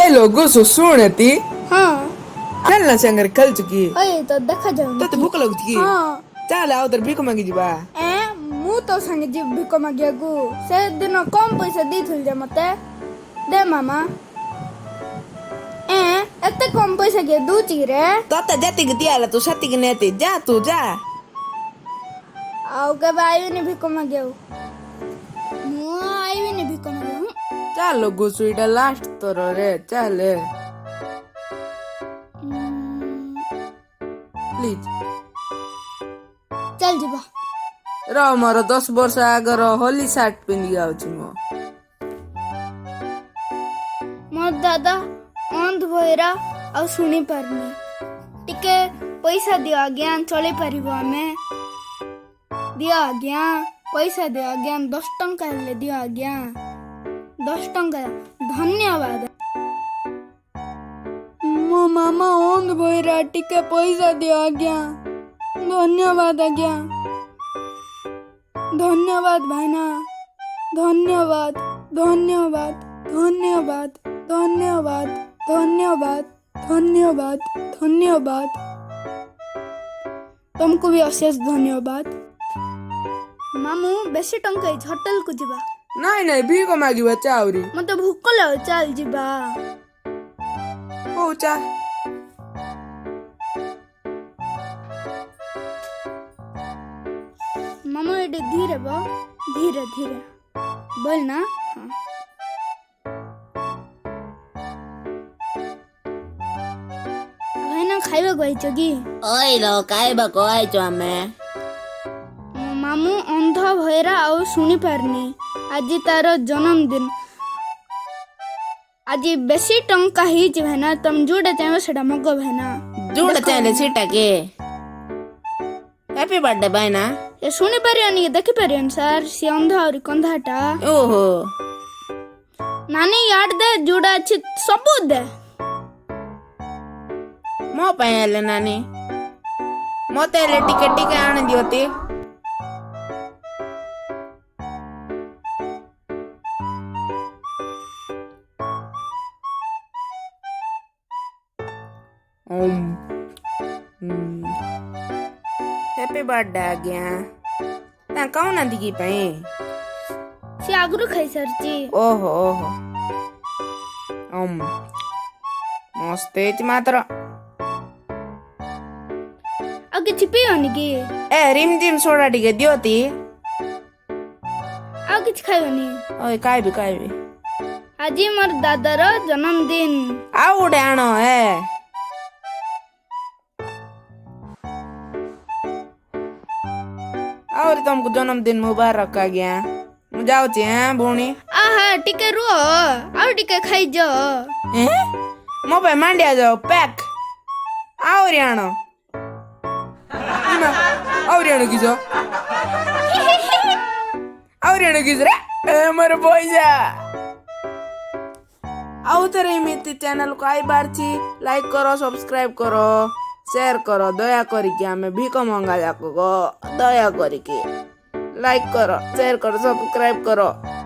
ए लोगो सुनेती हाँ चल ना संगर कल चुकी अरे तो देखा जाऊंगी तो भूख लगुची हाँ चल आओ तर भीख मांगी जीवा ए मु तो संगे जी भिक मागियागु से दिन कम पैसा देथुल जे मते दे मामा ए एते कम पैसा के दूची रे तो जाती की दियाला तू सती की नेती जा तू जा आउ के बाई ने भिक मागियाउ मु आई ने भिक मागियाउ चल लोगो सुईटा लास्ट तोर रे चल प्लीज चल जीवा र मोर 10 वर्ष आगर होली शर्ट पिंदी आउची मो मोर दादा अंध भैरा आ सुनी पारनी टिके पैसा दियो आज्ञा चले पारिबो आमे दियो आज्ञा पैसा दियो आज्ञा 10 टंका ले दियो आज्ञा 10 टंका धन्यवाद मो मामा अंध भैरा टिके पैसा दियो आज्ञा धन्यवाद आज्ञा धन्यवाद भाइना धन्यवाद धन्यवाद धन्यवाद धन्यवाद धन्यवाद धन्यवाद धन्यवाद तुमको भी अशेष धन्यवाद मामू बेसी टंका होटल को जीवा नहीं नहीं भीख मागिवा चाउरी मते भूख लाग चल जीवा हो चा मामू एडे धीरे बा धीरे धीरे बोल ना हाँ भाइना खाइबा गइछ कि ओइलो खाइबाको आइছো ଆମେ मामू अंध भैरा आउ सुनी पारनी आज तार जन्मदिन आज बेसी टंका हिच भाइना तुम जोड़ा चाहो सेटा मगो भाइना जोड चाहिले छिटा के हैप्पी बर्थडे बाइना ये सुनी पारियनी देखि पारियन सर सी अंध और कंधाटा ओहो नानी याद दे जोड़ा अछि सबूत दे मो ପାଇଁ ହେଲେ ନାନୀ ମତେ ହେଲେ ଟିକେ ଟିକେ ଆଣି ଦିଅତି हैप्पी बर्थडे आज्ञा ता कहूनाନ୍ତି କି ପାଇଁ सी आगुरु खाइ सरची ओहो ओहो मस्त ହେଇଛି ମାତ୍ର आगे छिपी होनी की ए रिम जिम सोडा ଟିକେ ଦିଅତି आगे खाइबनी ओए ଖାଇବି आज मोर दादार जन्मदिन ଆଉ ଗୋଟେ ଆଣ ଏ ଆହୁରି ତମକୁ ଜନ୍ମଦିନ ମୁବାରକ ଆଜ୍ଞା ମୁଁ ଯାଉଛି ଭଉଣୀ आहा टिके रुह आउ टिके खाइ जो ମୋ ପାଇଁ ମାଣ୍ଡିଆ ଯାଅ ପ୍ୟାକ୍ ଆହୁରି ଆଣ ଆହୁରି ଆଣ କିସ ଆହୁରି ଆଣ କିସ ରେ ମୋର ପଇସା ଆଉ ଥରେ ଏମିତି ଚ୍ୟାନେଲକୁ ଆଇବାରଛି ଲାଇକ୍ କର ସବସ୍କ୍ରାଇବ କର ସେୟାର କର ଦୟା କରିକି ଆମେ ଭିକ ମଙ୍ଗା ଯାକ ଦୟା କରିକି ଲାଇକ୍ କର ସେୟାର କର ସବସ୍କ୍ରାଇବ କର